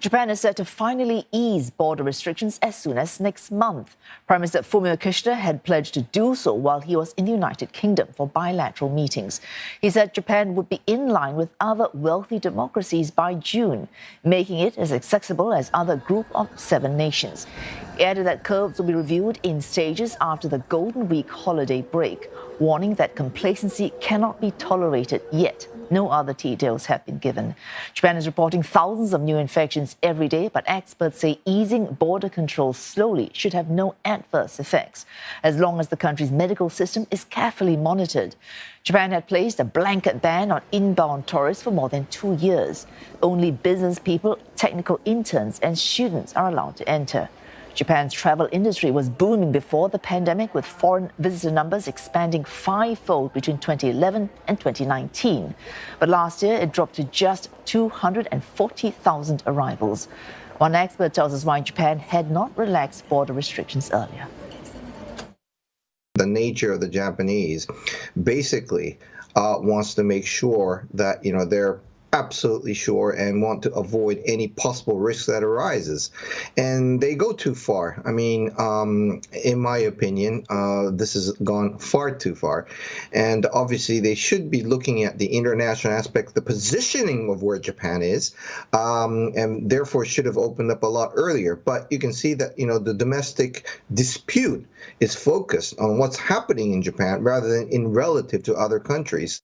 Japan is set to finally ease border restrictions as soon as next month. Prime Minister Fumio Kishida had pledged to do so while he was in the United Kingdom for bilateral meetings. He said Japan would be in line with other wealthy democracies by June, making it as accessible as other Group of 7 nations. He added that curbs will be reviewed in stages after the Golden Week holiday break, warning that complacency cannot be tolerated yet. No other details have been given. Japan is reporting thousands of new infections every day, but experts say easing border controls slowly should have no adverse effects, as long as the country's medical system is carefully monitored. Japan had placed a blanket ban on inbound tourists for more than 2 years. Only business people, technical interns, and students are allowed to enter. Japan's travel industry was booming before the pandemic, with foreign visitor numbers expanding fivefold between 2011 and 2019. But last year, it dropped to just 240,000 arrivals. One expert tells us why Japan had not relaxed border restrictions earlier. The nature of the Japanese basically wants to make sure that, they're absolutely sure and want to avoid any possible risk that arises. And they go too far. I mean, in my opinion, this has gone far too far. And obviously, they should be looking at the international aspect, the positioning of where Japan is, and therefore should have opened up a lot earlier. But you can see that, the domestic dispute is focused on what's happening in Japan rather than in relative to other countries.